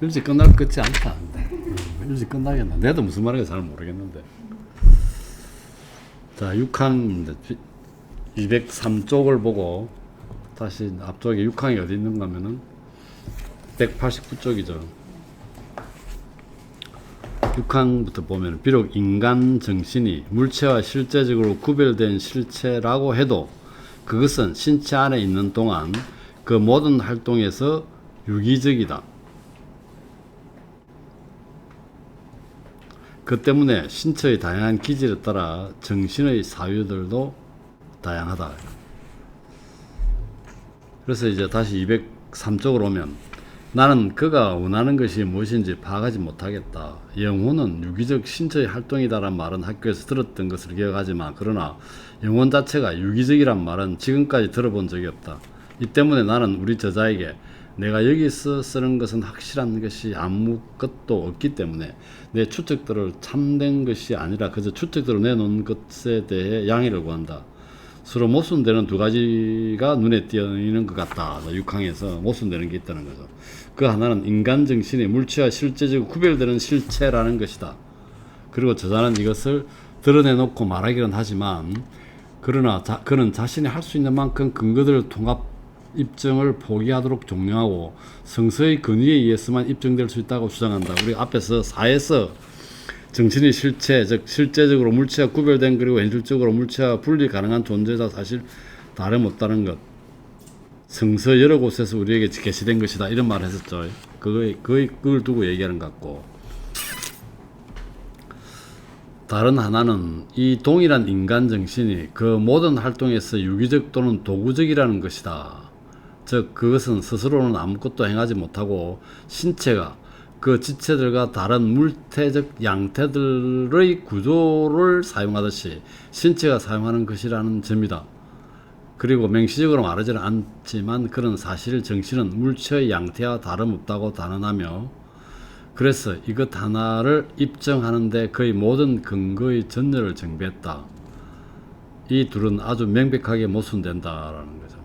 일찍 끝날 것 같지 않다. 일찍 끝나겠나? 내도 무슨 말인지 잘 모르겠는데. 자, 6항 203쪽을 보고 다시 앞쪽에 6항이 어디 있는가 하면은 189쪽이죠. 6항부터 보면 비록 인간 정신이 물체와 실제적으로 구별된 실체라고 해도 그것은 신체 안에 있는 동안 그 모든 활동에서 유기적이다. 그 때문에 신체의 다양한 기질에 따라 정신의 사유들도 다양하다. 그래서 이제 다시 203쪽으로 오면 나는 그가 원하는 것이 무엇인지 파악하지 못하겠다. 영혼은 유기적 신체의 활동이다란 말은 학교에서 들었던 것을 기억하지만 그러나 영혼 자체가 유기적이란 말은 지금까지 들어본 적이 없다. 이 때문에 나는 우리 저자에게 내가 여기서 쓰는 것은 확실한 것이 아무것도 없기 때문에 내 추측들을 참된 것이 아니라 그저 추측대로 내놓은 것에 대해 양해를 구한다. 서로 모순되는 두 가지가 눈에 띄는 것 같다. 6항에서 모순되는 게 있다는 거죠. 그 하나는 인간 정신이 물체와 실제적으로 구별되는 실체라는 것이다. 그리고 저자는 이것을 드러내놓고 말하기는 하지만 그러나 그는 자신이 할 수 있는 만큼 근거들을 통합 입증을 포기하도록 종용하고 성서의 근위에 의해서만 입증될 수 있다고 주장한다. 우리 앞에서 4에서 정신이 실체, 즉 실제적으로 물체와 구별된 그리고 현실적으로 물체와 분리 가능한 존재자 사실 다름없다는 것. 성서 여러 곳에서 우리에게 게시된 것이다. 이런 말을 했었죠. 그걸 두고 얘기하는 것 같고. 다른 하나는 이 동일한 인간 정신이 그 모든 활동에서 유기적 또는 도구적이라는 것이다. 즉 그것은 스스로는 아무것도 행하지 못하고 신체가 그 지체들과 다른 물태적 양태들의 구조를 사용하듯이 신체가 사용하는 것이라는 점이다. 그리고 명시적으로 말하지는 않지만 그런 사실 정신은 물체의 양태와 다름없다고 단언하며 그래서 이것 하나를 입증하는데 거의 모든 근거의 전열을 정비했다. 이 둘은 아주 명백하게 모순된다라는 거죠.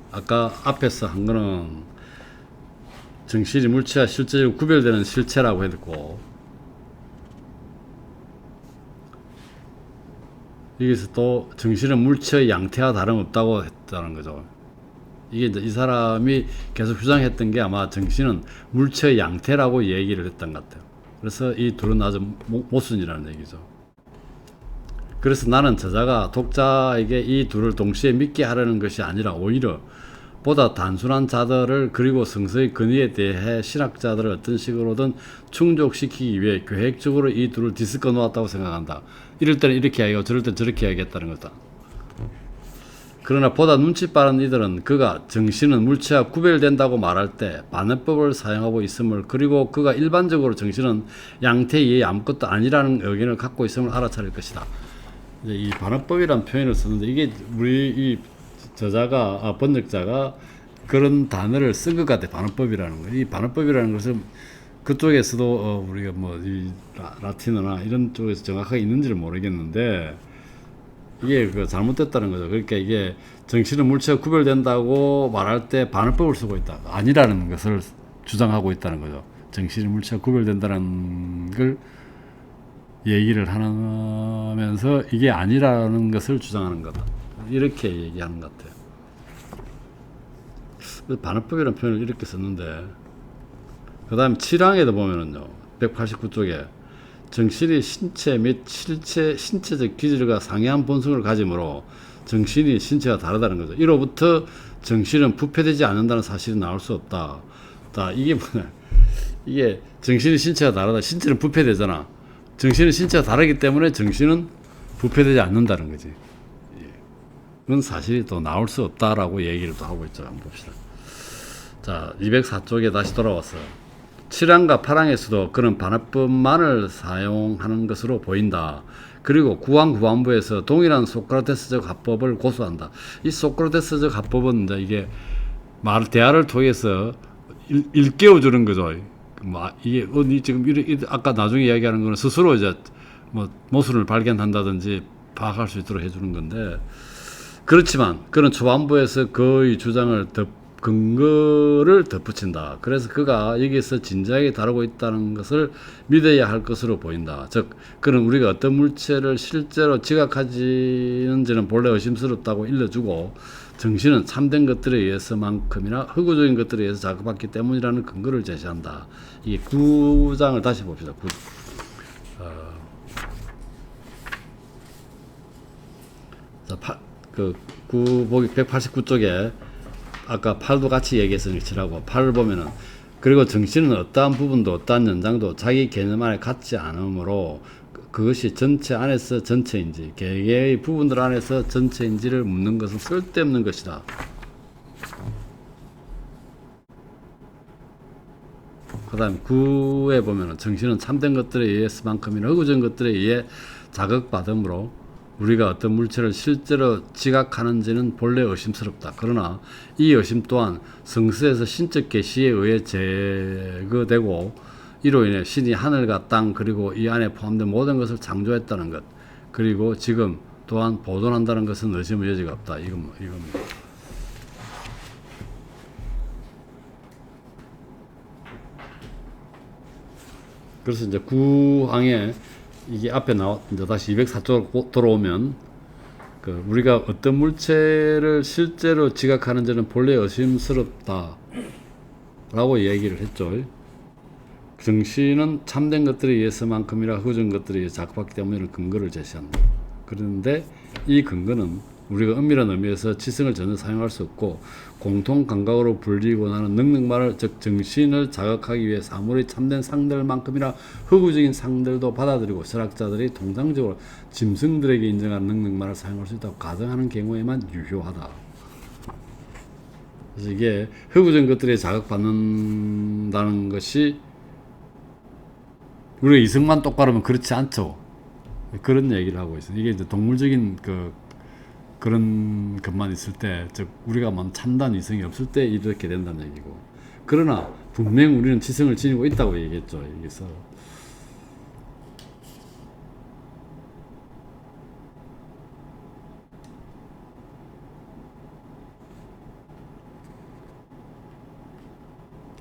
아까 앞에서 한 거는 정신이 물체와 실제적으로 구별되는 실체라고 했고 여기서 또 정신은 물체의 양태와 다름없다고 했다는 거죠. 이게 이제 이 사람이 계속 주장했던 게 아마 정신은 물체의 양태라고 얘기를 했던 것 같아요. 그래서 이 둘은 아주 모순이라는 얘기죠. 그래서 나는 저자가 독자에게 이 둘을 동시에 믿게 하려는 것이 아니라 오히려 보다 단순한 자들을 그리고 성서의 근위에 대해 신학자들을 어떤 식으로든 충족시키기 위해 계획적으로 이 둘을 뒤섞어 놓았다고 생각한다. 이럴 때는 이렇게 이야기하고 저럴 때는 저렇게 이야기했다는 거다. 그러나 보다 눈치 빠른 이들은 그가 정신은 물체와 구별된다고 말할 때 반어법을 사용하고 있음을 그리고 그가 일반적으로 정신은 양태 이외에 아무것도 아니라는 의견을 갖고 있음을 알아차릴 것이다. 이제 이 반어법이라는 표현을 쓰는데 이게 우리 이 저자가 번역자가 그런 단어를 쓴 것 같아. 반어법이라는 거. 이 반어법이라는 것은 그쪽에서도 우리가 뭐 이 라틴어나 이런 쪽에서 정확하게 있는지를 모르겠는데 이게 그 잘못됐다는 거죠. 그러니까 이게 정신은 물체와 구별된다고 말할 때 반어법을 쓰고 있다. 아니라는 것을 주장하고 있다는 거죠. 정신이 물체와 구별된다는 걸 얘기를 하면서 이게 아니라는 것을 주장하는 거다. 이렇게 얘기하는 것 같아요. 반어법이라는 표현을 이렇게 썼는데 그 다음 7항에도 보면은요 189쪽에 정신이 신체 및 신체적 기질과 상이한 본성을 가지므로 정신이 신체와 다르다는 거죠. 이로부터 정신은 부패되지 않는다는 사실이 나올 수 없다. 이게 뭐냐? 이게 정신이 신체와 다르다. 신체는 부패되잖아. 정신은 신체와 다르기 때문에 정신은 부패되지 않는다는 거지. 그건 사실이 또 나올 수 없다라고 얘기를 또 하고 있죠. 한번 봅시다. 자, 204쪽에 다시 돌아왔어요. 7항과 8항에서도 그런 반어법만을 사용하는 것으로 보인다. 그리고 9항 후반부에서 동일한 소크라테스적 합법을 고수한다. 이 소크라테스적 합법은 이제 이게 대화를 통해서 일깨워주는 거죠. 이게 지금 아까 나중에 이야기하는 거는 스스로 이제 뭐 모순을 발견한다든지 파악할 수 있도록 해주는 건데 그렇지만 그런 초반부에서 그의 주장을 근거를 덧붙인다. 그래서 그가 여기서 진지하게 다루고 있다는 것을 믿어야 할 것으로 보인다. 즉, 그는 우리가 어떤 물체를 실제로 지각하지는지는 본래 의심스럽다고 일러주고, 정신은 참된 것들에 의해서만큼이나 흑우적인 것들에 의해서 자극받기 때문이라는 근거를 제시한다. 이게 9장을 다시 봅시다. 보기 189쪽에 아까 8도 같이 얘기했으니 칠하고 8을 보면은, 그리고 정신은 어떠한 부분도 어떠한 연장도 자기 개념 안에 갖지 않으므로 그것이 전체 안에서 전체인지 개개의 부분들 안에서 전체인지를 묻는 것은 쓸데없는 것이다. 그 다음에 9에 보면은 정신은 참된 것들에 의해서만큼이나 흑우적인 것들에 의해 자극받으므로 우리가 어떤 물체를 실제로 지각하는지는 본래 의심스럽다. 그러나 이 의심 또한 성서에서 신적 계시에 의해 제거되고 이로 인해 신이 하늘과 땅 그리고 이 안에 포함된 모든 것을 창조했다는 것, 그리고 지금 또한 보존한다는 것은 의심의 여지가 없다. 이겁니다. 그래서 이제 9항에 이게 앞에 이제 다시 204쪽으로 돌아오면, 우리가 어떤 물체를 실제로 지각하는지는 본래 의심스럽다 라고 얘기를 했죠. 정신은 참된 것들에 의해서만큼이나 흑우적인 것들에 의해 자극받기 때문에 근거를 제시한다. 그런데 이 근거는 우리가 은밀한 의미에서 지성을 전혀 사용할 수 없고 공통 감각으로 불리고 나는 능력만을, 즉 정신을 자극하기 위해 사물의 참된 상들만큼이나 흑우적인 상들도 받아들이고 철학자들이 통상적으로 짐승들에게 인정하는 능력만을 사용할 수 있다고 가정하는 경우에만 유효하다. 그래서 이게 흑우적인 것들에 자극받는다는 것이 우리가 이성만 똑바르면 그렇지 않죠. 그런 얘기를 하고 있어요. 이게 이제 동물적인 그런 것만 있을 때, 즉 우리가 참단 이성이 없을 때 이렇게 된다는 얘기고, 그러나 분명 우리는 지성을 지니고 있다고 얘기했죠. 여기서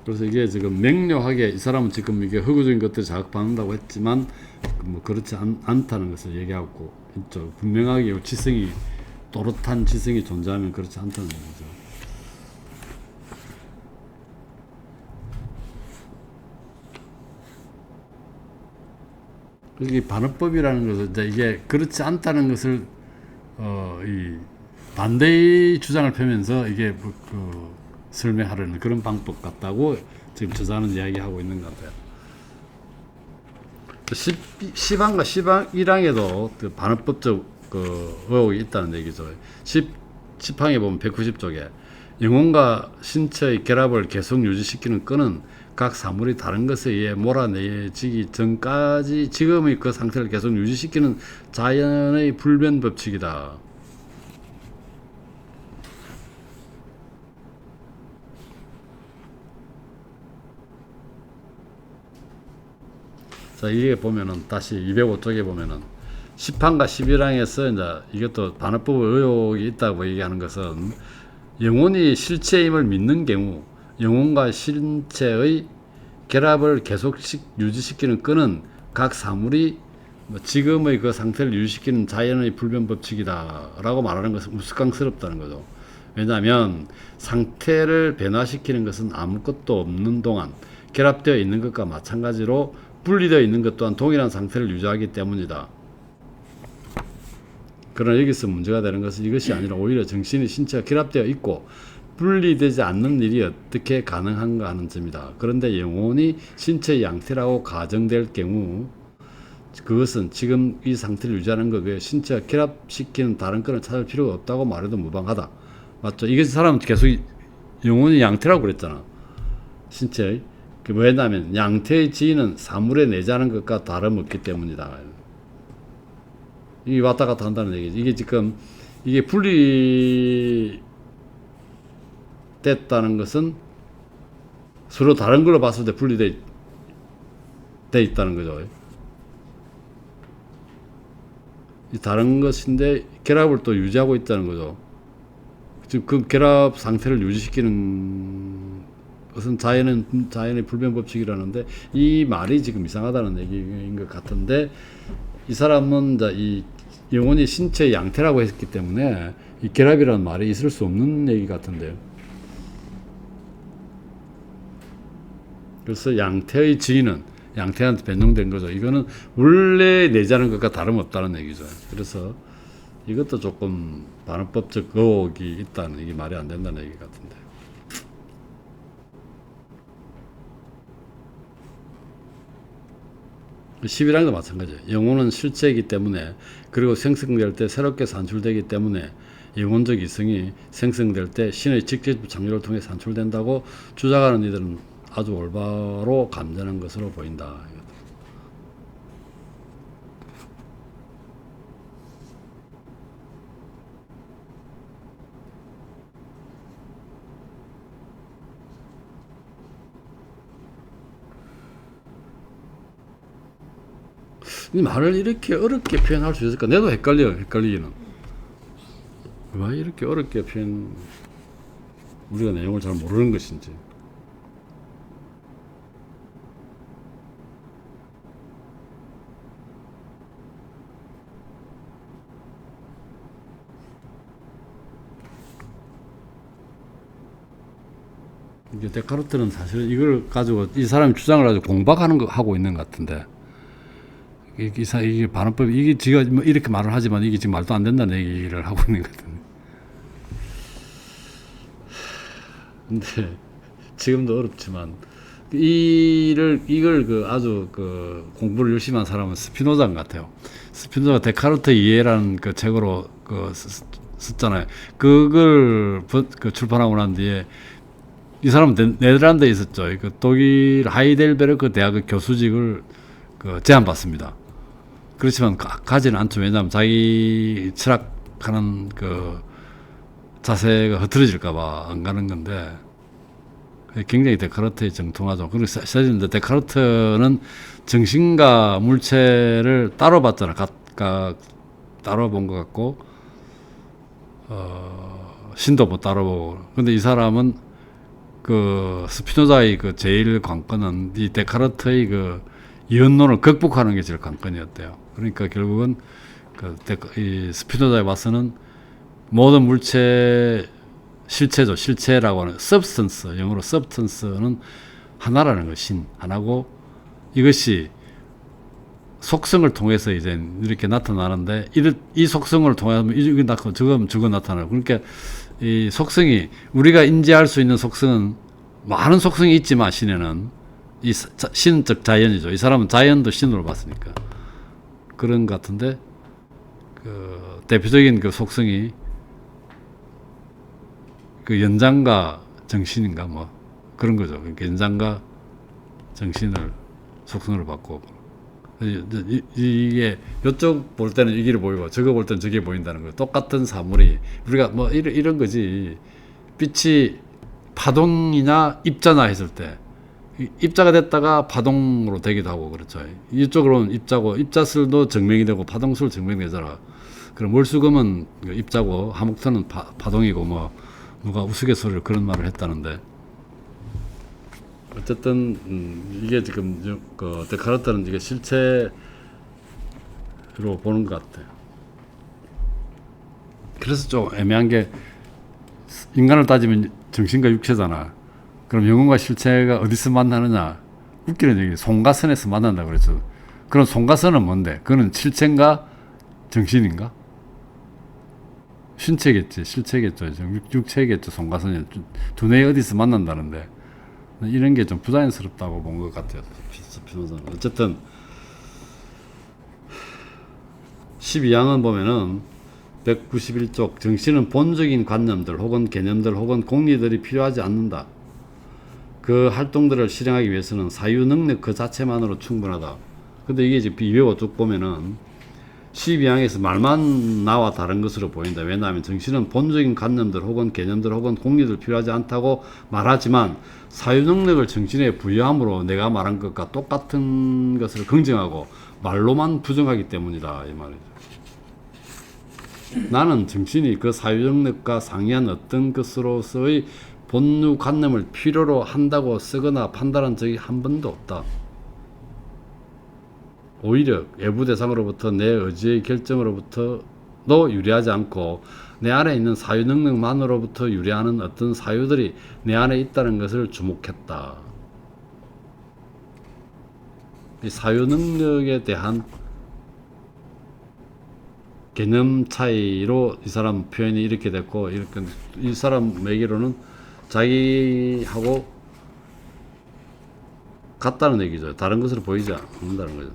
그래서 이게 지금 명료하게 이 사람은 지금 이게 흑우적인 것들을 자극받는다고 했지만 그렇지 않다는 것을 얘기하고 있죠. 분명하게 지성이, 또렷한 지성이 존재하면 그렇지 않다는 얘기죠. 이 반어법이라는 것은 이제 이게 그렇지 않다는 것을 이 반대의 주장을 펴면서 이게 설명하려는 그런 방법 같다고 지금 저자는 이야기하고 있는 것 같아요. 10항과 11항에도 반어법적 의혹이 있다는 얘기죠. 10항에 보면 190쪽에 영혼과 신체의 결합을 계속 유지시키는 끈은 각 사물이 다른 것에 의해 몰아내지기 전까지 지금의 그 상태를 계속 유지시키는 자연의 불변 법칙이다. 자, 이게 보면은 다시 205쪽에 보면은 10항과 11항에서 이제 이것도 반어법 의혹이 있다고 얘기하는 것은, 영혼이 실체임을 믿는 경우 영혼과 신체의 결합을 계속 유지시키는 끈은 각 사물이 지금의 그 상태를 유지시키는 자연의 불변 법칙이다 라고 말하는 것은 우스꽝스럽다는 거죠. 왜냐하면 상태를 변화시키는 것은 아무것도 없는 동안 결합되어 있는 것과 마찬가지로 분리되어 있는 것 또한 동일한 상태를 유지하기 때문이다. 그러나 여기서 문제가 되는 것은 이것이 아니라 오히려 정신이 신체와 결합되어 있고 분리되지 않는 일이 어떻게 가능한가 하는 점이다. 그런데 영혼이 신체의 양태라고 가정될 경우 그것은 지금 이 상태를 유지하는 것 외에 신체와 결합시키는 다른 끈을 찾을 필요가 없다고 말해도 무방하다. 맞죠? 이것이 사람은 계속 영혼이 양태라고 그랬잖아. 신체의. 왜냐하면 양태의 지위는 사물에 내재하는 것과 다름없기 때문이다. 이게 왔다 갔다 한다는 얘기지. 이게 지금 이게 분리됐다는 것은 서로 다른 걸로 봤을 때 분리돼 있다는 거죠. 이 다른 것인데 결합을 또 유지하고 있다는 거죠. 지금 그 결합 상태를 유지시키는 것은 자연의 불변 법칙이라는데 이 말이 지금 이상하다는 얘기인 것 같은데 이 사람은 이제 이 영혼이 신체의 양태라고 했기 때문에 이 결합이라는 말이 있을 수 없는 얘기 같은데요. 그래서 양태의 지위는 양태한테 변동된 거죠. 이거는 원래 내자는 것과 다름없다는 얘기죠. 그래서 이것도 조금 반어법적 의혹이 있다는, 이게 말이 안 된다는 얘기 같은데. 11항도 마찬가지예요. 영혼은 실체이기 때문에, 그리고 생성될 때 새롭게 산출되기 때문에 영혼적 이성이 생성될 때 신의 직접 창조를 통해 산출된다고 주장하는 이들은 아주 올바로 감전한 것으로 보인다. 이 말을 이렇게 어렵게 표현할 수 있을까? 내도 헷갈리기는. 왜 이렇게 어렵게 우리가 내용을 잘 모르는 것인지. 이게 데카르트는 사실 이걸 가지고 이 사람이 주장을 가지고 공박하는 거 하고 있는 것 같은데, 이게 반응법, 이게 지가 뭐 이렇게 말을 하지만 이게 지금 말도 안 된다는 얘기를 하고 있는 것 같은데. 근데 지금도 어렵지만 이걸 아주 공부를 열심히 한 사람은 스피노자인 것 같아요. 스피노자가 데카르트 이해라는 그 책으로 썼잖아요. 그걸 출판하고 난 뒤에 이 사람은 네덜란드에 있었죠. 그 독일 하이델베르크 대학의 교수직을 제안받습니다. 그렇지만 가지는 않죠. 왜냐하면 자기 철학하는 자세가 흐트러질까봐 안 가는 건데, 굉장히 데카르트에 정통하죠. 그리고 사실 데카르트는 정신과 물체를 따로 봤잖아. 각각 따로 본 것 같고, 신도 뭐 따로 보고. 근데 이 사람은 스피노자의 제일 관건은 이 데카르트의 이원론을 극복하는 게 제일 관건이었대요. 그러니까 결국은 이 스피노자에 와서는 모든 물체 실체죠. 실체라고 하는 substance, 영어로 substance는 하나라는 것인 하나고, 이것이 속성을 통해서 이제 이렇게 나타나는데, 이 속성을 통해서 이게 나타나고 저거 나타나고. 그러니까 이 속성이, 우리가 인지할 수 있는 속성은 많은 속성이 있지만 신에는 이 신적 자연이죠. 이 사람은 자연도 신으로 봤으니까 그런 것 같은데, 대표적인 속성이 연장과 정신인가 뭐 그런 거죠. 그러니까 연장과 정신을 속성으로 받고, 이게 이쪽 볼 때는 이게 보이고 저거 볼 때는 저게 보인다는 거예요. 똑같은 사물이, 우리가 뭐 이런 거지. 빛이 파동이나 입자나 했을 때 입자가 됐다가 파동으로 되기도 하고 그렇죠. 이쪽으로는 입자고, 입자슬도 증명이 되고 파동슬 증명이 되잖아. 그럼 월수금은 입자고 화목토는 파동이고, 뭐 누가 우스갯소리로 그런 말을 했다는데, 어쨌든 이게 지금 데카르트는 이게 실체로 보는 것 같아요. 그래서 좀 애매한 게, 인간을 따지면 정신과 육체잖아. 그럼 영혼과 실체가 어디서 만나느냐? 웃기는 얘기, 송가선에서 만난다 그랬죠. 그럼 송가선은 뭔데? 그거는 실체인가 정신인가? 신체겠지, 실체겠죠, 육체겠죠. 송가선이 두뇌 어디서 만난다는데, 이런 게 좀 부자연스럽다고 본 것 같아요. 어쨌든 12항은 보면은 191쪽, 정신은 본적인 관념들 혹은 개념들 혹은 공리들이 필요하지 않는다. 그 활동들을 실행하기 위해서는 사유 능력 그 자체만으로 충분하다. 근데 이게 이제 205쪽 보면은 12항에서 말만 나와 다른 것으로 보인다. 왜냐하면 정신은 본적인 관념들 혹은 개념들 혹은 공리들 필요하지 않다고 말하지만, 사유 능력을 정신에 부여함으로 내가 말한 것과 똑같은 것을 긍정하고 말로만 부정하기 때문이다, 이 말이죠. 나는 정신이 그 사유능력과 상이한 어떤 것으로서의 본유관념을 필요로 한다고 쓰거나 판단한 적이 한 번도 없다. 오히려 외부 대상으로부터 내 의지의 결정으로부터도 유리하지 않고 내 안에 있는 사유능력만으로부터 유리하는 어떤 사유들이 내 안에 있다는 것을 주목했다. 이 사유능력에 대한 개념 차이로 이 사람 표현이 이렇게 됐고, 이렇게 이 사람 얘기로는 자기하고 같다는 얘기죠. 다른 것으로 보이지 않는다는 거죠.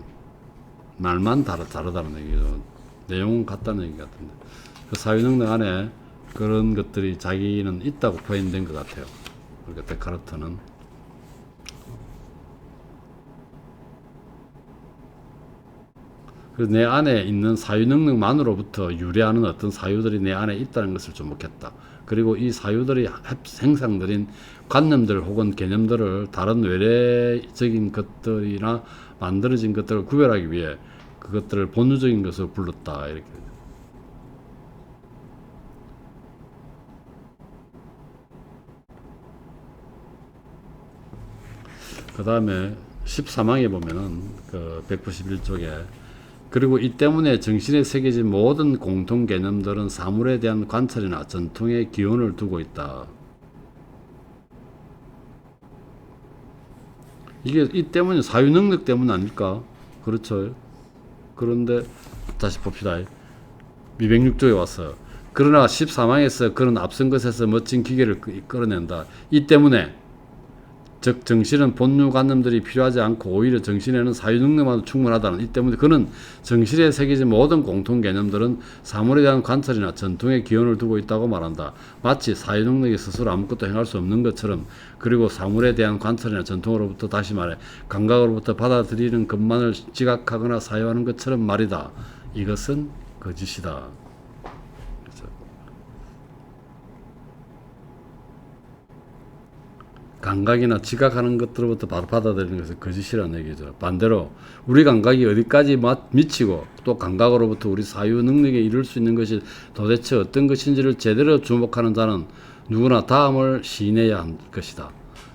말만 다르다는 얘기죠. 내용은 같다는 얘기 같은데, 그 사유능력 안에 그런 것들이 자기는 있다고 표현된 것 같아요. 그러니까 데카르트는 그래서 내 안에 있는 사유능력만으로부터 유래하는 어떤 사유들이 내 안에 있다는 것을 주목했다. 그리고 이 사유들이 생성들인 관념들 혹은 개념들을 다른 외래적인 것들이나 만들어진 것들을 구별하기 위해 그것들을 본유적인 것으로 불렀다. 이렇게. 그 다음에 13항에 보면은 그 191쪽에 그리고 이 때문에 정신에 새겨진 모든 공통 개념들은 사물에 대한 관찰이나 전통에 기원을 두고 있다. 이게 이 때문에 사유능력 때문 아닐까? 그렇죠. 그런데 다시 봅시다. 206쪽에 왔어요. 그러나 13항에서 그런 앞선 것에서 멋진 기계를 끌어낸다. 이 때문에 즉 정신은 본유관념들이 필요하지 않고 오히려 정신에는 사유능력만도 충분하다는 이 때문에 그는 정신에 새겨진 모든 공통개념들은 사물에 대한 관찰이나 전통에 기원을 두고 있다고 말한다. 마치 사유능력이 스스로 아무것도 행할 수 없는 것처럼 그리고 사물에 대한 관찰이나 전통으로부터 다시 말해 감각으로부터 받아들이는 것만을 지각하거나 사유하는 것처럼 말이다. 이것은 거짓이다. 감각이나 지각하는 것들로부터 바로 받아들이는 것은 거짓이라는 얘기죠. 반대로 우리 감각이 어디까지 미치고 또 감각으로부터 우리 사유 능력에 이룰 수 있는 것이 도대체 어떤 것인지를 제대로 주목하는 자는 누구나 다음을 시인해야 할 것이다.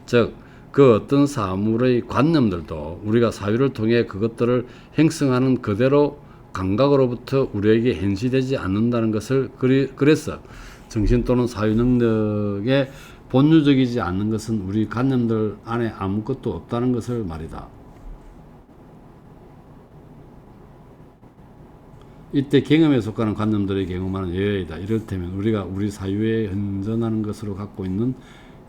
즉, 그 어떤 사물의 관념들도 우리가 사유를 통해 그것들을 행성하는 그대로 감각으로부터 우리에게 현시되지 않는다는 것을 그래서 정신 또는 사유 능력의 본유적이지 않는 것은 우리 관념들 안에 아무것도 없다는 것을 말이다. 이때 경험에 속하는 관념들의 경험하는 예외이다. 이를테면 우리가 우리 사유에 현존하는 것으로 갖고 있는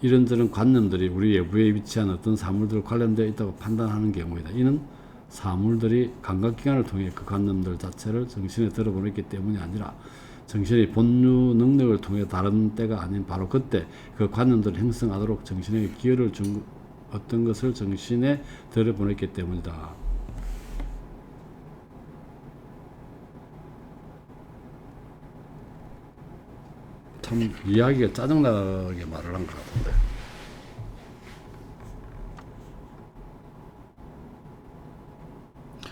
이런저런 관념들이 우리 외부에 위치한 어떤 사물들 관련되어 있다고 판단하는 경우이다. 이는 사물들이 감각기관을 통해 그 관념들 자체를 정신에 들어보냈기 때문이 아니라 정신의 본유 능력을 통해 다른 때가 아닌 바로 그때 그 관념들을 형성하도록 정신에게 기회를 준 어떤 것을 정신에 들여보냈기 때문이다. 참 이야기가 짜증나게 말을 한 것 같은데.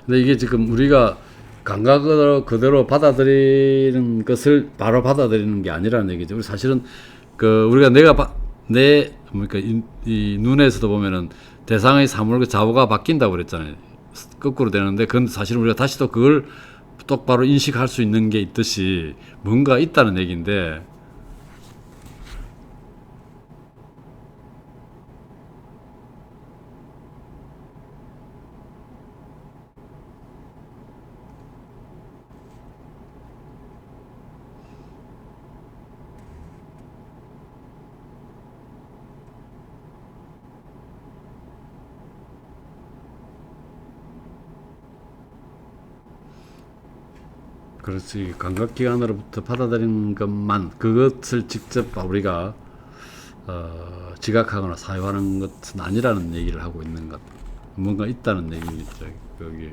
근데 이게 지금 우리가 감각으로 그대로 받아들이는 것을 바로 받아들이는 게 아니라는 얘기죠. 우리 사실은 그 우리가 내 그러니까 이 눈에서도 보면은 대상의 사물과 좌우가 바뀐다고 그랬잖아요. 거꾸로 되는데 그건 사실 우리가 다시 또 그걸 똑바로 인식할 수 있는 게 있듯이 뭔가 있다는 얘기인데 그렇지 감각기관으로부터 받아들이는 것만 그것을 직접 우리가 지각하거나 사유하는 것은 아니라는 얘기를 하고 있는 것 뭔가 있다는 얘기죠 여기.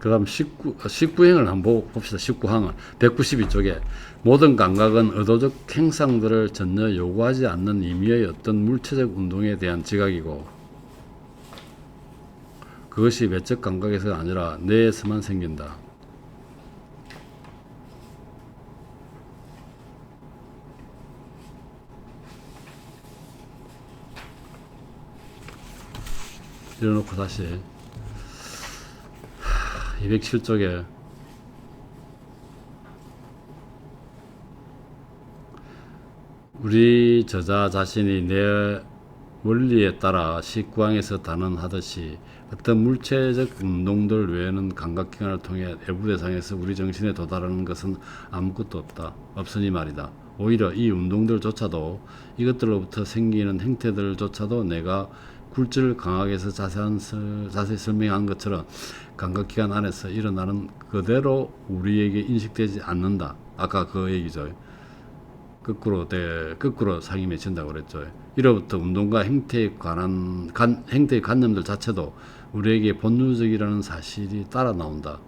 그 다음 19행을 한번 봅시다. 19항은 192쪽에 모든 감각은 의도적 행상들을 전혀 요구하지 않는 임의의 어떤 물체적 운동에 대한 지각이고 그것이 외적 감각에서가 아니라 뇌에서만 생긴다. 이래놓고 다시 207쪽에 우리 저자 자신이 내 원리에 따라 19항에서 단언하듯이 어떤 물체적 운동들 외에는 감각기관을 통해 외부 대상에서 우리 정신에 도달하는 것은 아무것도 없으니 말이다. 오히려 이 운동들조차도 이것들로부터 생기는 행태들조차도 내가 굴절을 강하게 해서 자세히 설명한 것처럼 감각기관 안에서 일어나는 그대로 우리에게 인식되지 않는다. 아까 그 얘기죠. 거꾸로 상이 맺힌다고 그랬죠. 이로부터 운동과 행태에 관한 행태의 관념들 자체도 우리에게 본능적이라는 사실이 따라 나온다.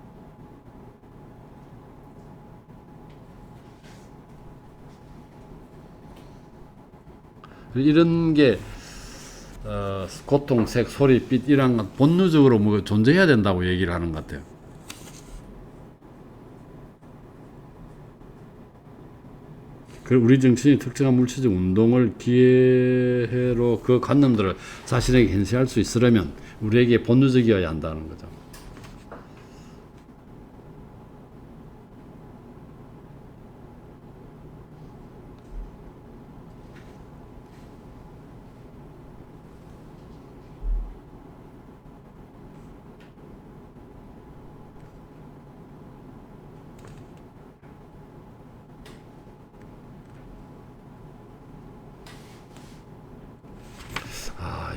이런 게 고통, 색, 소리, 빛 이런 건 본능적으로 뭐 존재해야 된다고 얘기를 하는 것 같아요. 우리 정신이 특정한 물체적 운동을 기회로 그 관념들을 자신에게 현시할 수 있으려면 우리에게 본능적이어야 한다는 거죠.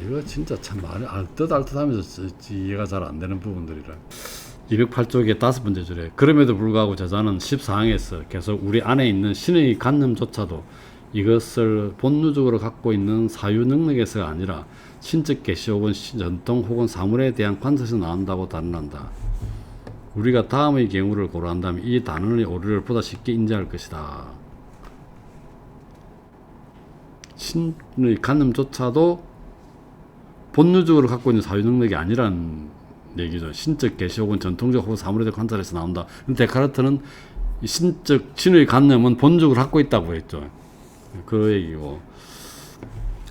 이거 진짜 참 말이 알듯하면서 이해가 잘 안 되는 부분들이라. 208쪽의 5번째 줄에 그럼에도 불구하고 저자는 14항에서 계속 우리 안에 있는 신의 관념조차도 이것을 본능적으로 갖고 있는 사유 능력에서가 아니라 신적 계시 혹은 전통 혹은 사물에 대한 관점에서 나온다고 단언한다. 우리가 다음의 경우를 고려한다면 이 단언의 오류를 보다 쉽게 인지할 것이다. 신의 관념조차도 본능적으로 갖고 있는 사유 능력이 아니란 얘기죠. 신적 계시 혹은 전통적 혹은 사물에 대한 관찰에서 나온다. 근데 데카르트는 신의 관념은 본적으로 갖고 있다고 했죠. 그 얘기고.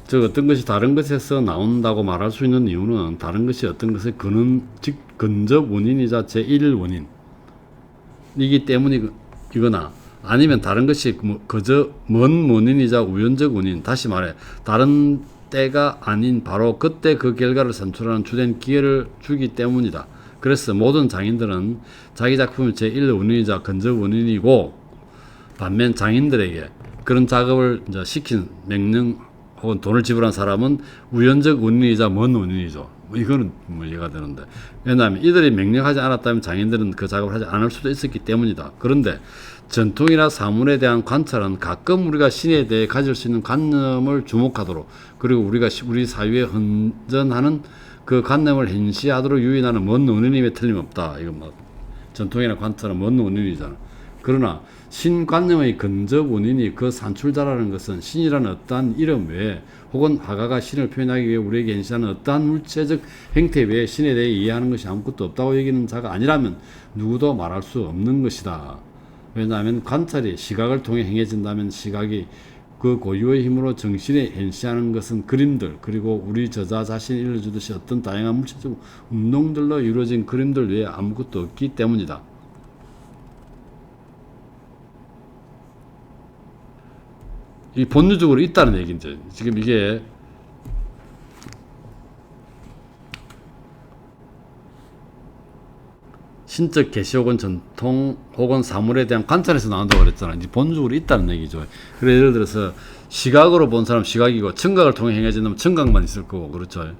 즉 어떤 것이 다른 것에서 나온다고 말할 수 있는 이유는 다른 것이 어떤 것의 근접 원인이자 제1 원인이기 때문이거나 아니면 다른 것이 그저 먼 원인이자 우연적 원인, 다시 말해 다른 때가 아닌 바로 그때 그 결과를 산출하는 주된 기회를 주기 때문이다. 그래서 모든 장인들은 자기 작품의 제1 원인이자 근접 원인이고 반면 장인들에게 그런 작업을 이제 시킨 명령 혹은 돈을 지불한 사람은 우연적 원인이자 먼 원인이죠. 이거는 이해가 되는데 왜냐하면 이들이 명령하지 않았다면 장인들은 그 작업을 하지 않을 수도 있었기 때문이다. 그런데 전통이나 사물에 대한 관찰은 가끔 우리가 신에 대해 가질 수 있는 관념을 주목하도록 그리고 우리가 우리 사유에 헌전하는 그 관념을 현시하도록 유인하는 먼 원인임에 틀림없다. 이건 뭐 전통이나 관찰은 먼 원인이잖아. 그러나 신관념의 근접 원인이 그 산출자라는 것은 신이라는 어떠한 이름 외에 혹은 화가가 신을 표현하기 위해 우리에게 현시하는 어떠한 물체적 행태 외에 신에 대해 이해하는 것이 아무것도 없다고 여기는 자가 아니라면 누구도 말할 수 없는 것이다. 왜냐하면 관찰이 시각을 통해 행해진다면 시각이 그 고유의 힘으로 정신에 현시하는 것은 그림들 그리고 우리 저자 자신이 일러주듯이 어떤 다양한 물체적 운동들로 이루어진 그림들 외에 아무것도 없기 때문이다. 이 본능적으로 있다는 얘기인데 지금 이게 신적 계시 혹은 전통 혹은 사물에 대한 관찰에서 나온다고 그랬잖아. 이제 본능적으로 있다는 얘기죠. 그래 예를 들어서 시각으로 본 사람 시각이고 청각을 통해 행해진다면 청각만 있을 거고 그렇죠.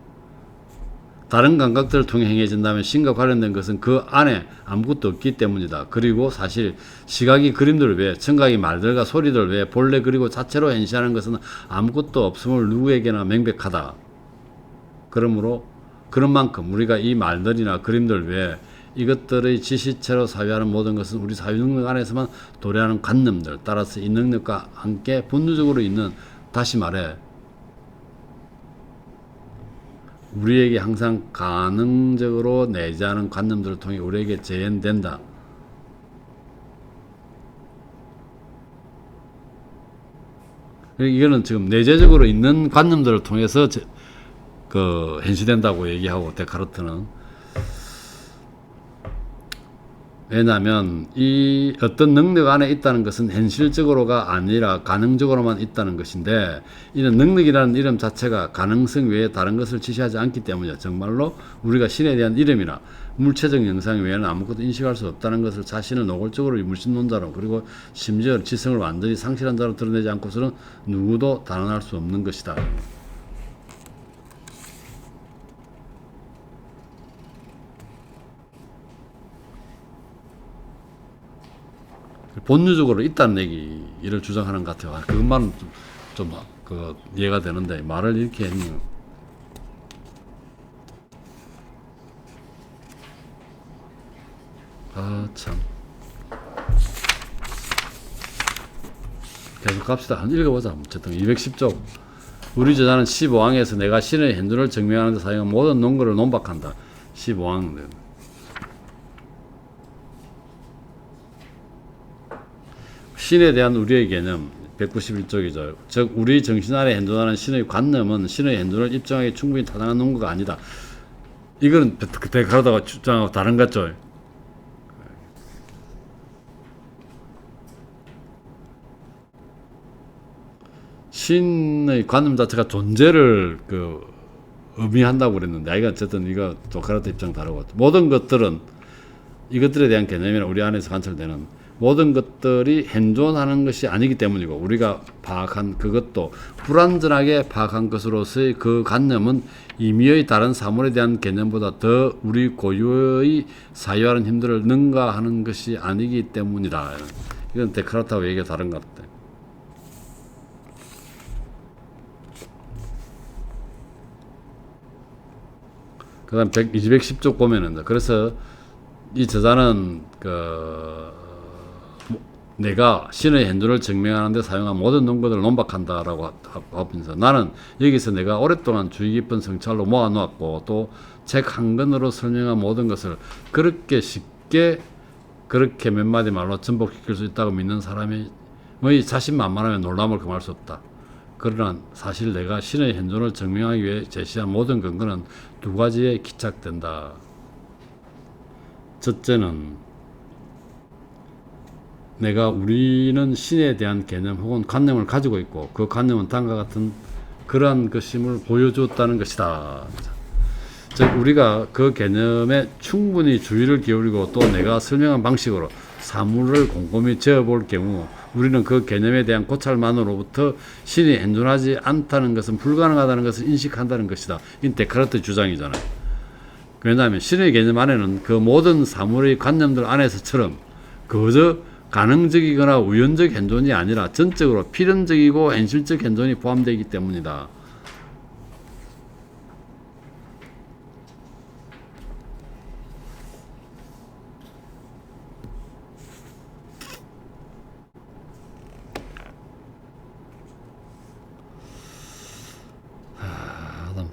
다른 감각들을 통해 행해진다면 신과 관련된 것은 그 안에 아무것도 없기 때문이다. 그리고 사실 시각이 그림들 외에 청각이 말들과 소리들 외에 본래 그리고 자체로 현시하는 것은 아무것도 없음을 누구에게나 명백하다. 그러므로 그런 만큼 우리가 이 말들이나 그림들 외에 이것들의 지시체로 사유하는 모든 것은 우리 사유 능력 안에서만 도래하는 관념들, 따라서 이 능력과 함께 본능적으로 있는, 다시 말해 우리에게 항상 가능적으로 내재하는 관념들을 통해 우리에게 재현된다. 이거는 지금 내재적으로 있는 관념들을 통해서 현시된다고 얘기하고, 데카르트는. 왜냐하면 이 어떤 능력 안에 있다는 것은 현실적으로가 아니라 가능적으로만 있다는 것인데, 이는 능력이라는 이름 자체가 가능성 외에 다른 것을 지시하지 않기 때문이죠. 정말로 우리가 신에 대한 이름이나 물체적 영상 외에는 아무것도 인식할 수 없다는 것을 자신을 노골적으로 물신론자로, 그리고 심지어 지성을 완전히 상실한 자로 드러내지 않고서는 누구도 단언할 수 없는 것이다. 본능적으로 있다는 얘기를 주장하는 것 같아요. 그것만은 좀 이해가 되는데, 말을 이렇게 했니? 참. 계속 갑시다. 한번 읽어보자. 어쨌든 210쪽. 우리 저자는 15항에서 내가 신의 현존을 증명하는 데 사용한 모든 논거를 논박한다. 15항. 신에 대한 우리의 개념 191쪽이죠. 즉 우리 정신 안에 현존하는 신의 관념은 신의 현존을 입증하기 충분히 타당한 논거가 아니다. 이거는 데카르트가 주장하고 다른 것 같죠. 신의 관념 자체가 존재를 의미한다고 그랬는데, 이거 어쨌든 이거 데카르트 입장 다르고, 모든 것들은 이것들에 대한 개념이나 우리 안에서 관철되는 모든 것들이 현존하는 것이 아니기 때문이고, 우리가 파악한 그것도 불완전하게 파악한 것으로서의 그 관념은 임의의 다른 사물에 대한 개념보다 더 우리 고유의 사유하는 힘들을 능가하는 것이 아니기 때문이다. 이건 데카르트하고 얘기가 다른 것 같아. 그 다음 210쪽 보면은, 그래서 이 저자는 내가 신의 현존을 증명하는 데 사용한 모든 논거들을 논박한다라고 하면서, 나는 여기서 내가 오랫동안 주의 깊은 성찰로 모아놓았고 또 책 한 권으로 설명한 모든 것을 그렇게 쉽게 그렇게 몇 마디 말로 전복시킬 수 있다고 믿는 사람이 자신만만하면 놀람을 금할 수 없다. 그러나 사실 내가 신의 현존을 증명하기 위해 제시한 모든 근거는 두 가지에 기착된다. 첫째는 우리는 신에 대한 개념 혹은 관념을 가지고 있고, 그 관념은 다음과 같은 그러한 것임을 보여주었다는 것이다. 즉 우리가 그 개념에 충분히 주의를 기울이고 또 내가 설명한 방식으로 사물을 곰곰이 재어볼 경우, 우리는 그 개념에 대한 고찰만으로부터 신이 현존하지 않다는 것은 불가능하다는 것을 인식한다는 것이다. 이 데카르트 주장이잖아요. 왜냐하면 신의 개념 안에는 그 모든 사물의 관념들 안에서처럼 그저 가능적이거나 우연적 현존이 아니라 전적으로 필연적이고 현실적 현존이 포함되어 있기 때문이다.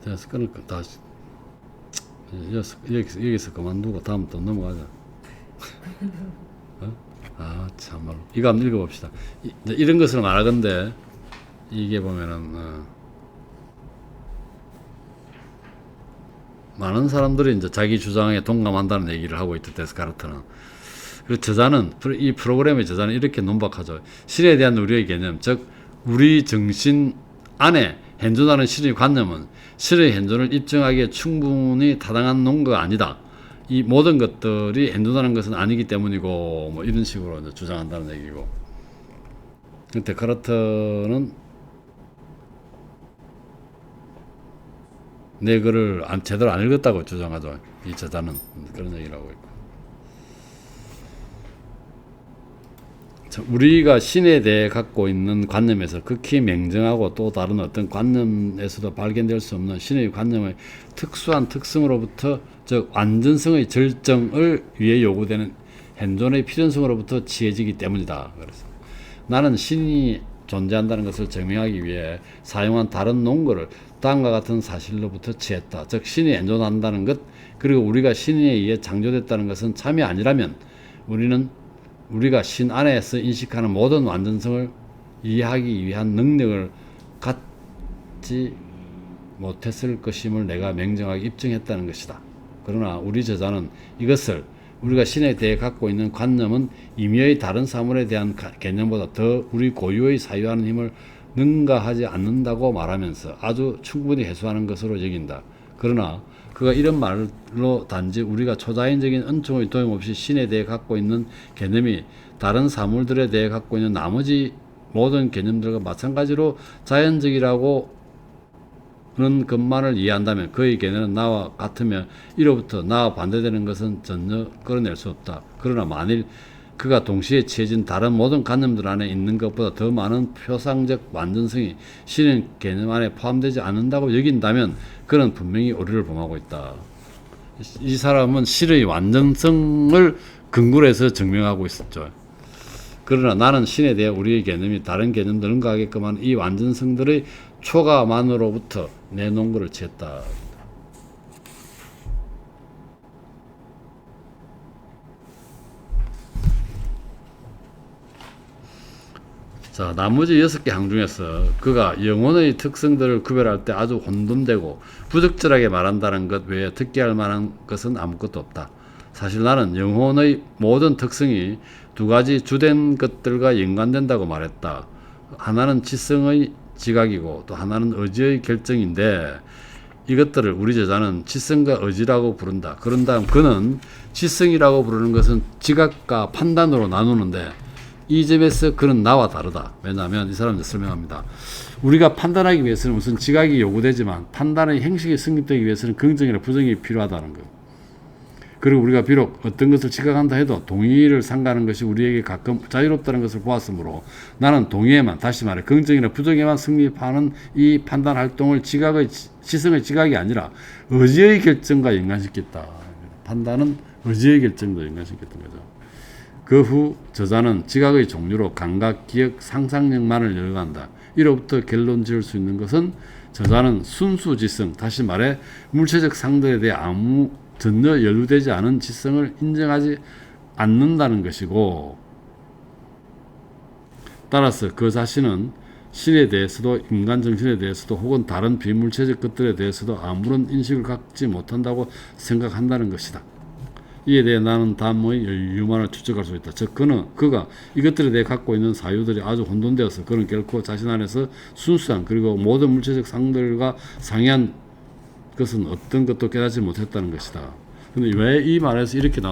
그래서 끊을까? 다시 여기서 그만두고 다음 또 넘어가자. 참말로 이거 한번 읽어봅시다. 이런 것을 말하건대 이게 보면은 많은 사람들이 이제 자기 주장에 동감한다는 얘기를 하고 있다. 데카르트는. 그리고 저자는, 이 프로그램의 저자는 이렇게 논박하죠. 신에 대한 우리의 개념, 즉 우리 정신 안에 현존하는 신의 관념은 신의 현존을 입증하기에 충분히 타당한 논거가 아니다. 이 모든 것들이 현존하는 것은 아니기 때문이고, 뭐 이런 식으로 이제 주장한다는 얘기고. 데카르트는 내 글을 제대로 안 읽었다고 주장하죠. 이 저자는 그런 얘기를 하고 있고. 우리가 신에 대해 갖고 있는 관념에서 극히 맹정하고 또 다른 어떤 관념에서도 발견될 수 없는 신의 관념의 특수한 특성으로부터, 즉 완전성의 절정을 위해 요구되는 현존의 필연성으로부터 취해지기 때문이다. 그래서 나는 신이 존재한다는 것을 증명하기 위해 사용한 다른 논거를 다음과 같은 사실로부터 취했다. 즉 신이 현존한다는 것, 그리고 우리가 신에 의해 창조됐다는 것은 참이 아니라면 우리가 신 안에서 인식하는 모든 완전성을 이해하기 위한 능력을 갖지 못했을 것임을 내가 명정하게 입증했다는 것이다. 그러나 우리 저자는 이것을 우리가 신에 대해 갖고 있는 관념은 임의의 다른 사물에 대한 개념보다 더 우리 고유의 사유하는 힘을 능가하지 않는다고 말하면서 아주 충분히 해소하는 것으로 여긴다. 그러나 그가 이런 말로 단지 우리가 초자연적인 은총의 도움없이 신에 대해 갖고 있는 개념이 다른 사물들에 대해 갖고 있는 나머지 모든 개념들과 마찬가지로 자연적이라고는 것만을 이해한다면 그의 개념은 나와 같으며 이로부터 나와 반대되는 것은 전혀 끌어낼 수 없다. 그러나 만일 그가 동시에 취해진 다른 모든 관념들 안에 있는 것보다 더 많은 표상적 완전성이 신의 개념 안에 포함되지 않는다고 여긴다면 그는 분명히 오류를 범하고 있다. 이 사람은 신의 완전성을 근거로 해서 증명하고 있었죠. 그러나 나는 신에 대해 우리의 개념이 다른 개념들을 능가하게끔 한 이 완전성들의 초가만으로부터 내 논거를 취했다. 자, 나머지 6개 항 중에서 그가 영혼의 특성들을 구별할 때 아주 혼돈되고 부적절하게 말한다는 것 외에 특기할 만한 것은 아무것도 없다. 사실 나는 영혼의 모든 특성이 두 가지 주된 것들과 연관된다고 말했다. 하나는 지성의 지각이고 또 하나는 의지의 결정인데 이것들을 우리 저자는 지성과 의지라고 부른다. 그런 다음 그는 지성이라고 부르는 것은 지각과 판단으로 나누는데 이 점에서 그는 나와 다르다. 왜냐하면 이 사람들 설명합니다. 우리가 판단하기 위해서는 무슨 지각이 요구되지만 판단의 행식이 성립되기 위해서는 긍정이나 부정이 필요하다는 것. 그리고 우리가 비록 어떤 것을 지각한다 해도 동의를 상가하는 것이 우리에게 가끔 자유롭다는 것을 보았으므로 나는 동의에만, 다시 말해 긍정이나 부정에만 성립하는 이 판단 활동을 지성의 지각이 아니라 의지의 결정과 연관시켰다. 판단은 의지의 결정도 연관시켰던 거죠. 그 후 저자는 지각의 종류로 감각, 기억, 상상력만을 열거한다. 이로부터 결론 지을 수 있는 것은 저자는 순수 지성, 다시 말해 물체적 상들에 대해 전혀 연루되지 않은 지성을 인정하지 않는다는 것이고, 따라서 그 자신은 신에 대해서도 인간 정신에 대해서도 혹은 다른 비물체적 것들에 대해서도 아무런 인식을 갖지 못한다고 생각한다는 것이다. 이에 대해 나는 다음의 유만을 추측할 수 있다. 즉 그가 이것들에 대해 갖고 있는 사유들이 아주 혼돈되어서 그는 결코 자신 안에서 순수한 그리고 모든 물체적 상들과 상이한 것은 어떤 것도 깨닫지 못했다는 것이다. 근데 왜 이 말에서 이렇게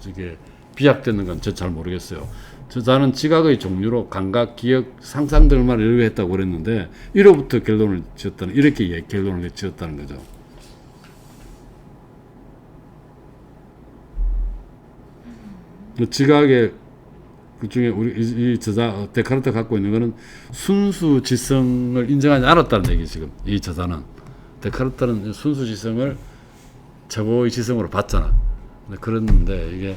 이게 비약되는 건 저 잘 모르겠어요. 저자는 지각의 종류로 감각, 기억, 상상들만 연구했다고 그랬는데 이로부터 결론을 지었다는, 이렇게 결론을 지었다는 거죠. 지각의 그 중에 우리 이 저자 데카르트가 갖고 있는 것은 순수 지성을 인정하지 않았다는 얘기. 지금 이 저자는 데카르트는 순수 지성을 최고의 지성으로 봤잖아. 그랬는데 이게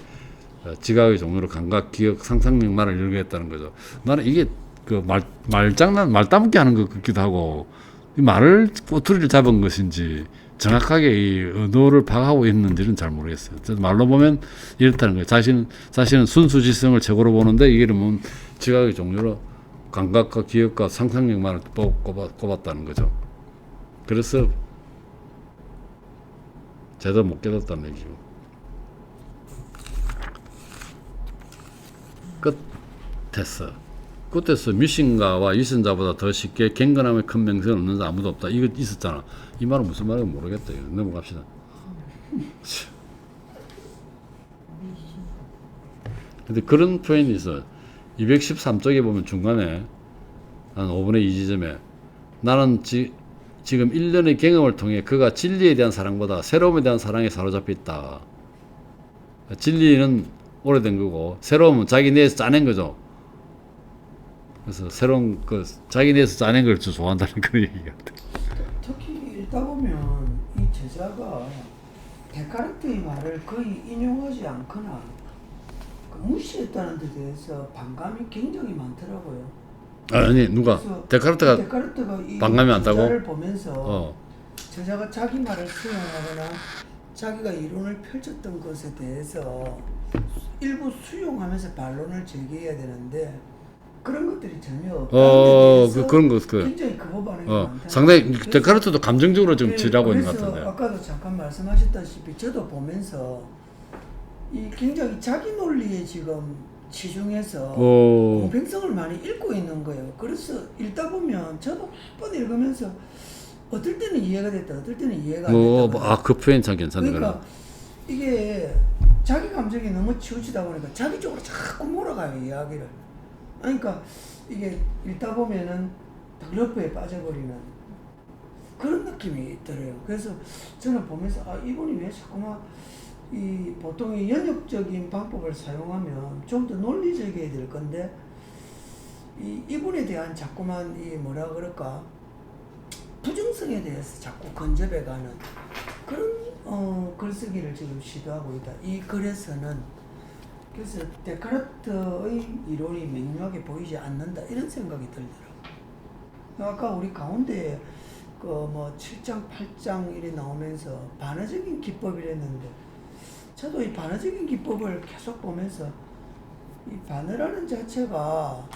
지각의 종류로 감각, 기억, 상상력만을 연구했다는 거죠. 나는 이게 그 말장난, 말따먹기 하는 것 같기도 하고, 이 말을 꼬투리를 잡은 것인지 정확하게 이 언어를 파악하고 있는지는 잘 모르겠어요. 말로 보면 이렇다는 거예요. 자신은 순수 지성을 최고로 보는데 이게 뭐 지각의 종류로 감각과 기억과 상상력만을 꼽았다는 거죠. 그래서 제대로 못 깨닫다는 얘기고. 끝에서 미신가와 유선자보다 더 쉽게 갱건함의 큰 명성을 얻는 자 아무도 없다. 이거 있었잖아. 이 말은 무슨 말인지 모르겠다. 넘어갑시다. 근데 그런 표현이 있어. 213쪽에 보면 중간에 한 5분의 2 지점에 나는 지금 1년의 경험을 통해 그가 진리에 대한 사랑보다 새로움에 대한 사랑에 사로잡혀 있다. 진리는 오래된 거고 새로움은 자기 내에서 짜낸 거죠. 그래서 새로운 그 자기네에서 짜낸 걸 좋아한다는 그런 얘기 같아요. 특히 읽다 보면 이 저자가 데카르트의 말을 거의 인용하지 않거나 그 무시했다는 데 대해서 반감이 굉장히 많더라고요. 아니 누가 그래서 데카르트가 데카르트가 이 반감이 많다고? 저자를 보면서 어. 저자가 자기 말을 수용하거나 자기가 이론을 펼쳤던 것에 대해서 일부 수용하면서 반론을 제기해야 되는데 그런 것들이 전혀 없다는 데 대해서 그런 거 그. 굉장히 거부반응이 많다. 상당히 데카르트도 감정적으로 좀 지라고 있는 것 그래서 같은데. 아까도 잠깐 말씀하셨다시피 저도 보면서 이 굉장히 자기 논리에 지금 치중해서 공평성을 많이 읽고 있는 거예요. 그래서 읽다 보면 저도 몇 번 읽으면서 어떨 때는 이해가 됐다, 어떨 때는 이해가 안 됐다. 그 표현 참 괜찮네. 그러니까 이게 자기 감정이 너무 치우치다 보니까 자기 쪽으로 자꾸 몰아가요, 이야기를. 그러니까 이게 읽다 보면은 덕러프에 빠져버리는 그런 느낌이 있더래요. 그래서 저는 보면서 이분이 왜 자꾸만 이 보통의 연역적인 방법을 사용하면 좀 더 논리적이어야 될 건데 이분에 대한 자꾸만 이 뭐라 그럴까 부정성에 대해서 자꾸 건접해가는 그런 글쓰기를 지금 시도하고 있다. 이 글에서는 그래서 데카르트의 이론이 명료하게 보이지 않는다 이런 생각이 들더라고요. 아까 우리 가운데 그 뭐 7장 8장 이래 나오면서 반어적인 기법이랬는데 저도 이 반어적인 기법을 계속 보면서 이 반어라는 자체가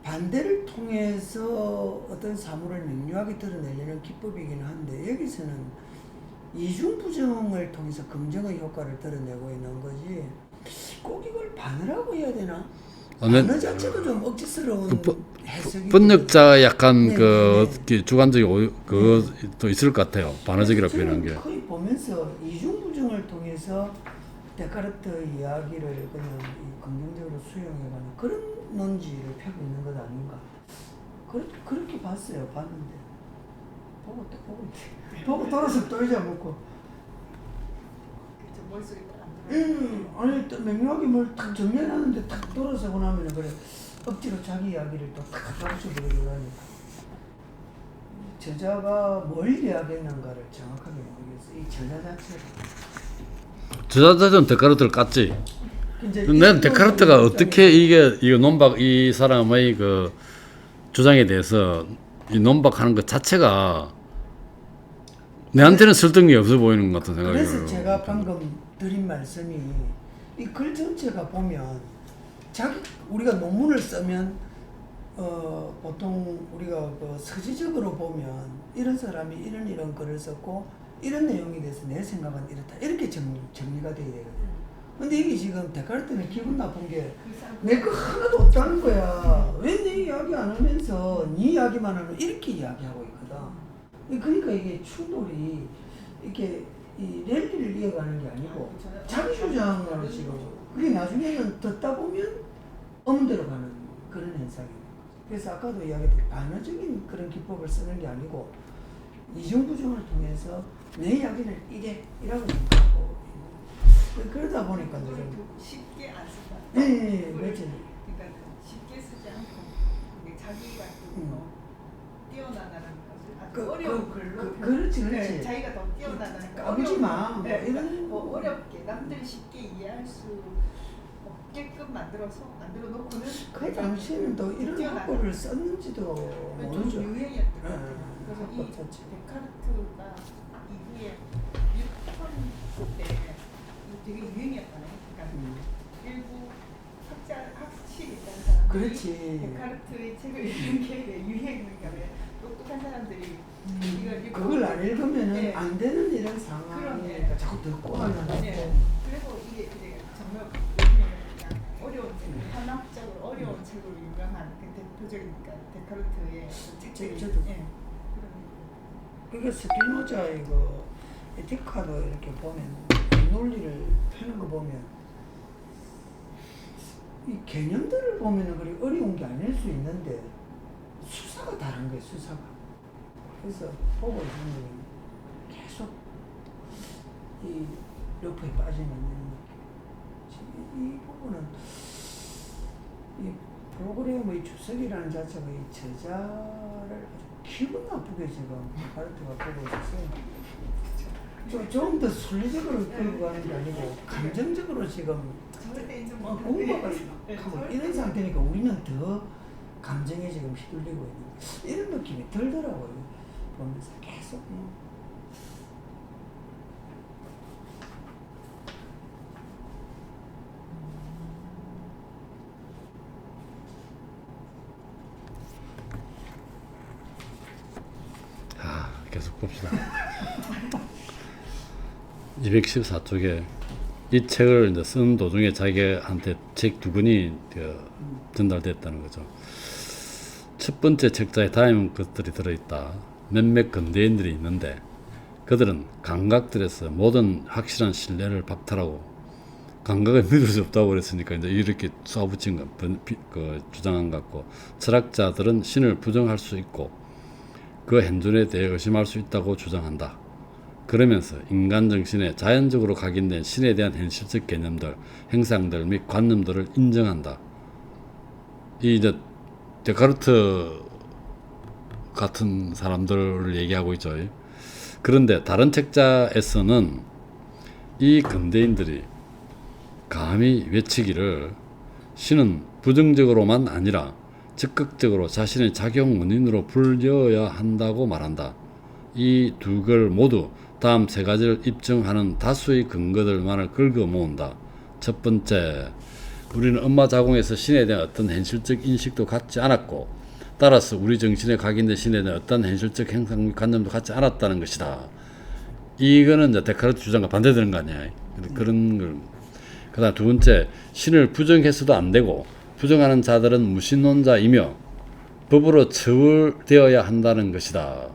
반대를 통해서 어떤 사물을 명료하게 드러내려는 기법이긴 한데 여기서는 이중부정을 통해서 긍정의 효과를 드러내고 있는 거지 꼭 이걸 반어라고 해야 되나? 반어 자체도 좀 억지스러운 해석이 번역자 약간 네, 그 네. 주관적인 그도 있을 것 같아요. 반어적이라 표현한 게. 거의 보면서 이중부정을 통해서 데카르트의 이야기를 그냥 긍정적으로 수용해가는 그런 논지를 펴고 있는 것 아닌가. 그렇게 봤어요. 봤는데 보고 돌아서 또 잊어먹고. 머릿속에 안 아니 또 명료하게 뭘 탁 정리해놨는데 탁 돌아서고 나면 그래 억지로 자기 이야기를 또탁 가르쳐버리고 하니까 저자가 뭘 이야기했는가를 정확하게 모르겠어. 이 저자 자체가. 저자들은 데카르트를 깠지. 난 데카르트가 어떻게 이게 논박 이 사람의 그 주장에 대해서 이 논박하는 것 자체가 내한테는 설득력이 없어 보이는 것 같은 생각이 들어요. 그래서 제가 방금 드린 말씀이 이 글 전체가 보면 우리가 논문을 쓰면 보통 우리가 그 서지적으로 보면 이런 사람이 이런 글을 썼고 이런 내용에 대해서 내 생각은 이렇다 이렇게 정리가 돼야 되거든요. 근데 이게 지금 데카르트는 기분 나쁜 게 내 거 하나도 없다는 거야. 왜 내 이야기 안 하면서 네 이야기만 하는 이렇게 이야기하고 있거든. 그러니까 이게 충돌이 이렇게 이 랠리를 이어가는 게 아니고 자기 주장을 지금 그게 나중에는 듣다 보면 엄대로 가는 그런 현상이에요. 그래서 아까도 이야기했듯이 반어적인 그런 기법을 쓰는 게 아니고 이중부정을 통해서 내 이야기를 이라고 생각하고 그러다 보니까 쉽게 안 쓴다. 네, 그렇죠. 그러니까 쉽게 쓰지 않고 자기가 뛰어나가는 것을 아주 어려운 글로 그렇지. 네, 자기가 더 뛰어나가는 까부지 마. 네, 이런 뭐 어렵게 남들이 쉽게 이해할 수 없게끔 만들어 놓고는 그 당시에는 또 이런 방법을 썼는지도 모르죠. 좀 유행이었던 것 같아요. 그래서 이 방법 자체. 데카르트가 이후에 6편 때 되게 유행이었잖아요. 그러니까 일부 학식 있다는 사람들이 그렇지. 데카르트의 책을 읽는 게 유행이니까 왜 똑똑한 사람들이 이걸 읽고 그걸 안 읽으면은 네. 안 되는 이런 상황이니까 자꾸 듣고 하면 네. 그래서 이게 이제 정말 요즘에 그냥 어려운 책, 한학적으로 어려운 책으로 유명한 그 대표적인 데카르트의 책들이 저도. 예. 그러니까 스피노자의 그 에티카도 이렇게 보면 논리를 펴는 거 보면 이 개념들을 보면은 그리 어려운 게 아닐 수 있는데 수사가 다른 거예요. 수사가. 그래서 보고 있으면 계속 이 러프에 빠지는 이런 느낌. 이 부분은 이 프로그램의 주석이라는 자체가 이 저자를 아주 기분 나쁘게 지금 데카르트가 보고 있었어요. 좀 더 순리적으로 끌고 가는 게 아니고 감정적으로 지금 절대 인정 공부를 네, 하고 절대. 이런 상태니까 우리는 더 감정에 지금 휘둘리고 있는 이런 느낌이 들더라고요. 보면서 계속 계속 봅시다. 214쪽에 이 책을 이제 쓰는 도중에 자기한테 책 두 권이 전달됐다는 거죠. 첫 번째 책자에 다음 것들이 들어있다. 몇몇 근대인들이 있는데 그들은 감각들에서 모든 확실한 신뢰를 박탈하고 감각을 믿을 수 없다고 그랬으니까 이제 이렇게 쏴붙인 거 주장한 것 같고, 철학자들은 신을 부정할 수 있고 그 현존에 대해 의심할 수 있다고 주장한다. 그러면서 인간 정신에 자연적으로 각인된 신에 대한 현실적 개념들, 행상들 및 관념들을 인정한다. 이 이제 데카르트 같은 사람들을 얘기하고 있죠. 그런데 다른 책자에서는 이 근대인들이 감히 외치기를 신은 부정적으로만 아니라 적극적으로 자신의 작용 원인으로 불려야 한다고 말한다. 이 두 글 모두 다음 세 가지를 입증하는 다수의 근거들만을 긁어 모은다. 첫 번째, 우리는 엄마 자궁에서 신에 대한 어떤 현실적 인식도 갖지 않았고 따라서 우리 정신에 각인된 신에 대한 어떤 현실적 행상 및 관념도 갖지 않았다는 것이다. 이거는 이제 데카르트 주장과 반대되는 거 아니야. 그런 걸. 그다음 두 번째, 신을 부정해서도 안 되고 부정하는 자들은 무신론자이며 법으로 처벌되어야 한다는 것이다.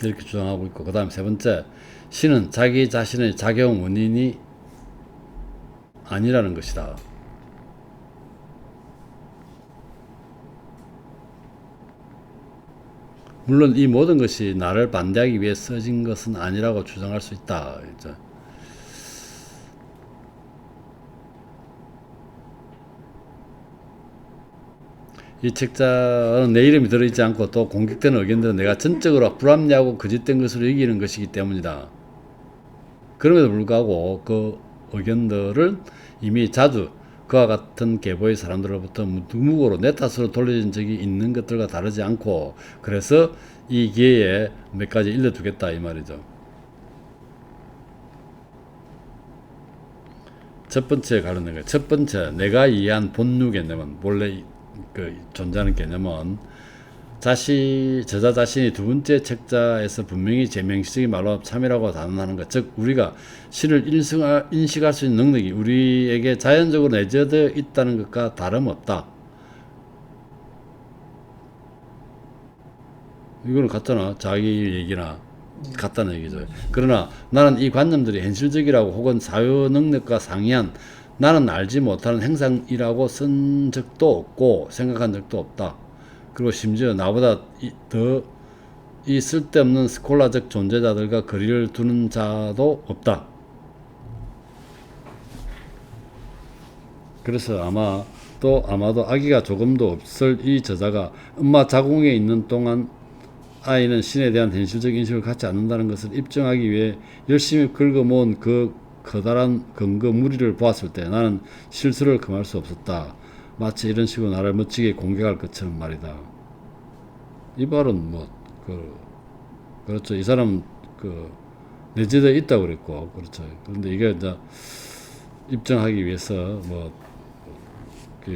이렇게 주장하고 있고, 그 다음 세 번째, 신은 자기 자신의 작용 원인이 아니라는 것이다. 물론 이 모든 것이 나를 반대하기 위해 써진 것은 아니라고 주장할 수 있다. 이제. 이 책자는 내 이름이 들어있지 않고 또 공격되는 의견들은 내가 전적으로 불합리하고 거짓된 것으로 여기는 것이기 때문이다. 그럼에도 불구하고 그 의견들은 이미 자주 그와 같은 계보의 사람들로부터 무무고로 내 탓으로 돌려진 적이 있는 것들과 다르지 않고, 그래서 이 기회에 몇 가지 일러두겠다 이 말이죠. 첫 번째 가르는 거예요. 첫 번째, 내가 이해한 본류 개념은, 본래 존재하는 개념은 저자 자신이 두 번째 책자에서 분명히 제명시적인 말로 참이라고 단언하는 것, 즉 우리가 신을 인식할 수 있는 능력이 우리에게 자연적으로 내재되어 있다는 것과 다름없다. 이거는 같잖아. 자기 얘기나 같다는 얘기죠. 그러나 나는 이 관념들이 현실적이라고 혹은 사유 능력과 상이한 나는 알지 못하는 행상이라고 쓴 적도 없고 생각한 적도 없다. 그리고 심지어 나보다 더 이 쓸데없는 스콜라적 존재자들과 거리를 두는 자도 없다. 그래서 아마도 아기가 조금도 없을 이 저자가 엄마 자궁에 있는 동안 아이는 신에 대한 현실적 인식을 갖지 않는다는 것을 입증하기 위해 열심히 긁어모은 그 커다란 근거 무리를 보았을 때 나는 실수를 금할 수 없었다. 마치 이런 식으로 나를 멋지게 공격할 것처럼 말이다. 이 말은 그렇죠. 이 사람은 내재되어 있다고 그랬고, 그렇죠. 그런데 이게 이제 입증하기 위해서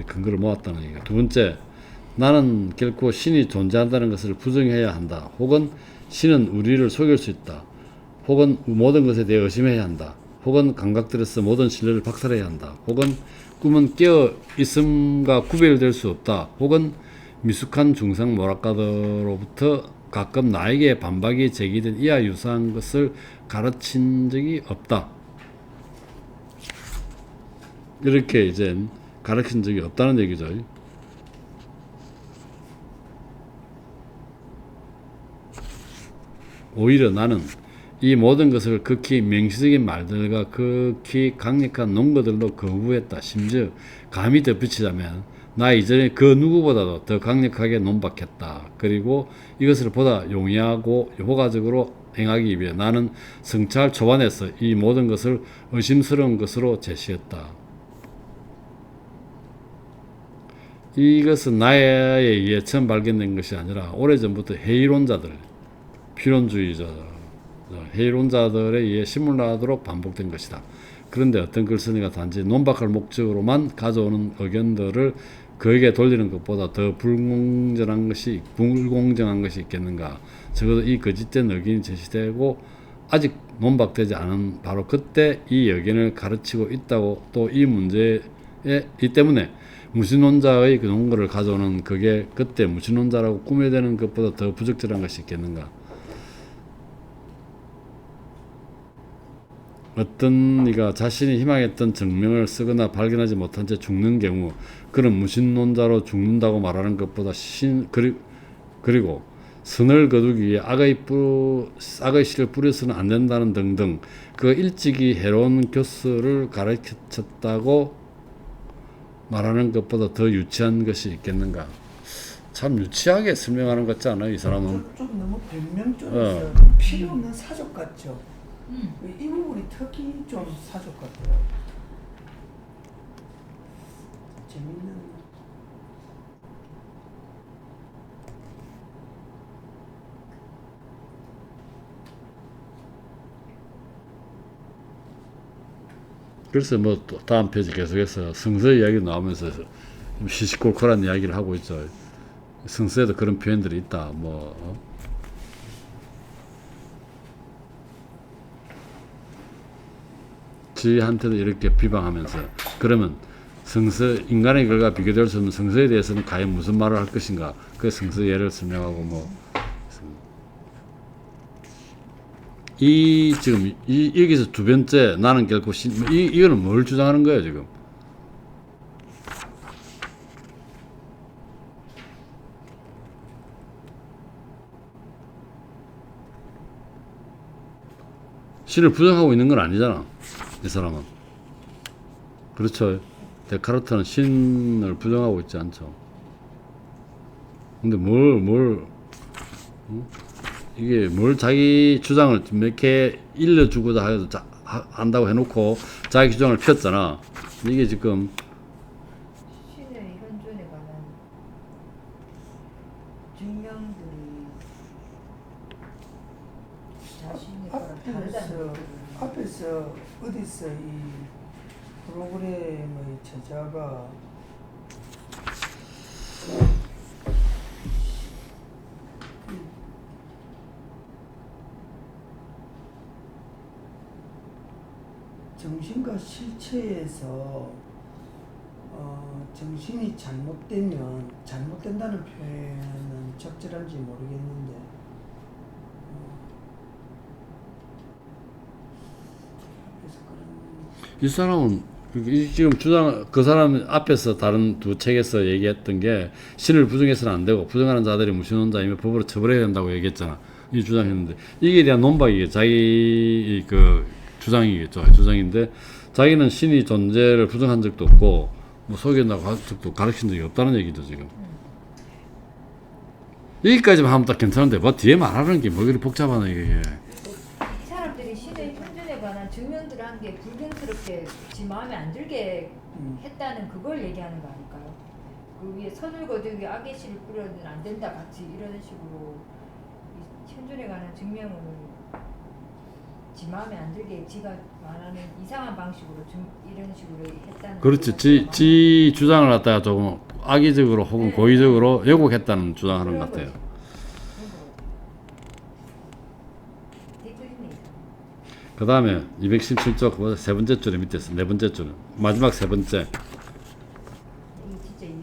근거를 모았다는 얘기가. 두 번째, 나는 결코 신이 존재한다는 것을 부정해야 한다. 혹은 신은 우리를 속일 수 있다. 혹은 모든 것에 대해 의심해야 한다. 혹은 감각들에서 모든 신뢰를 박탈해야 한다. 혹은 꿈은 깨어 있음과 구별될 수 없다. 혹은 미숙한 중상 모락가들로부터 가끔 나에게 반박이 제기된 이와 유사한 것을 가르친 적이 없다. 이렇게 이제 가르친 적이 없다는 얘기죠. 오히려 나는 이 모든 것을 극히 명시적인 말들과 극히 강력한 논거들로 거부했다. 심지어 감히 덧붙이자면 나 이전에 그 누구보다도 더 강력하게 논박했다. 그리고 이것을 보다 용이하고 효과적으로 행하기 위해 나는 성찰 초반에서 이 모든 것을 의심스러운 것으로 제시했다. 이것은 나에 의해 처음 발견된 것이 아니라 오래전부터 해이론자들, 필론주의자들, 해이론자들에 의해 신물나도록 반복된 것이다. 그런데 어떤 글쓴이가 단지 논박할 목적으로만 가져오는 의견들을 그에게 돌리는 것보다 더 불공정한 것이 있겠는가. 적어도 이 거짓된 의견이 제시되고 아직 논박되지 않은 바로 그때 이 의견을 가르치고 있다고, 또 이 때문에 무신론자의 그 논거를 가져오는 그게 그때 무신론자라고 꾸며대는 것보다 더 부적절한 것이 있겠는가. 어떤 이가 자신이 희망했던 증명을 쓰거나 발견하지 못한 채 죽는 경우 그런 무신론자로 죽는다고 말하는 것보다 그리고 선을 거두기 위해 악의 씨를 뿌려서는 안 된다는 등등 그 일찍이 해로운 교수를 가르쳤다고 말하는 것보다 더 유치한 것이 있겠는가. 참 유치하게 설명하는 것 같지 않아요, 이 사람은? 좀 너무 변명적이어서 필요 없는 사족 같죠. 이 부분이 특히 좀 사족 같아요. 재밌는. 그래서 뭐 또 다음 페이지 계속해서 성서 이야기 나오면서 좀 시시콜콜한 이야기를 하고 있죠. 성서에도 그런 표현들이 있다. 지한테도 이렇게 비방하면서, 그러면 인간의 결과 비교될 수 없는 성서에 대해서는 과연 무슨 말을 할 것인가. 그 성서 예를 설명하고 지금 여기서 두 번째 나는 결코 이거는 뭘 주장하는 거예요 지금? 신을 부정하고 있는 건 아니잖아, 이 사람은. 그렇죠. 데카르트는 신을 부정하고 있지 않죠. 근데 이게 뭘 자기 주장을 몇 개 일러주고자 한다고 해놓고 자기 주장을 폈잖아. 이게 지금 신의 현존에 관한 증명들이 자신의 거랑 다르다는 앞에서 어디서 이 프로그램의 저자가 정신과 실체에서 정신이 잘못된다는 표현은 적절한지 모르겠는데 그래서 그런 이 사람은 지금 그 사람 앞에서 다른 두 책에서 얘기했던 게 신을 부정해서는 안 되고 부정하는 자들이 무신론자이며 법으로 처벌해야 된다고 얘기했잖아. 이 주장했는데 이게 대한 논박이게 자기 주장이겠죠. 주장인데 자기는 신이 존재를 부정한 적도 없고 뭐 속인다고 한 적도 가르친 적이 없다는 얘기죠 지금. 여기까지만 하면 딱 괜찮은데 뭐 뒤에 말하는 게 뭐 그리 복잡하나 이게. 이 사람들이 신의 현존에 관한 증명들을 한 게 불경스럽게 지 마음에 안 들게 했다는 그걸 얘기하는 거 아닐까요? 그 위에 선을 거두기 악의 씨를 뿌려는 안 된다 같이 이런 식으로 이 현존에 관한 증명을 지 마음에 안 들게 지가 말하는 이상한 방식으로 이런 식으로 했다는. 그렇지. 지 주장을 갖다가 조금 악의적으로 혹은 네. 고의적으로 왜곡했다는 주장하는 것 같아요. 그 다음에 217쪽 세 번째 줄에 밑에서 네 번째 줄 마지막 세 번째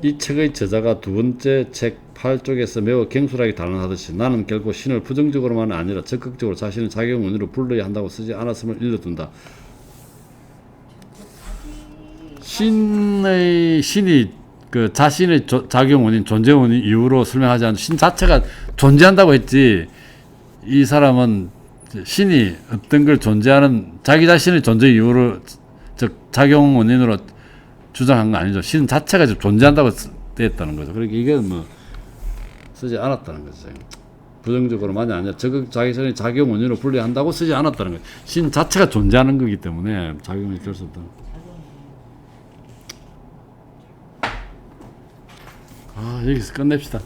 이 책의 저자가 두 번째 책 8쪽에서 매우 경솔하게 단언하듯이 나는 결코 신을 부정적으로만 아니라 적극적으로 자신의 작용 원인으로 불러야 한다고 쓰지 않았음을 일러둔다. 신이 그 자신의 작용 원인, 존재 원인 이유로 설명하지 않는 신 자체가 존재한다고 했지. 이 사람은 신이 어떤 걸 존재하는 자기 자신의 존재 이유로 즉 작용 원인으로 주장한 거 아니죠. 신 자체가 지금 존재한다고 되었다는 거죠. 그러니까 이게 뭐 쓰지 않았다는 거죠. 부정적으로만이 아니라 적극 자기 자신의 작용 원인으로 분리한다고 쓰지 않았다는 거죠. 신 자체가 존재하는 거기 때문에 작용이 될 수 없다. 여기서 끝냅시다.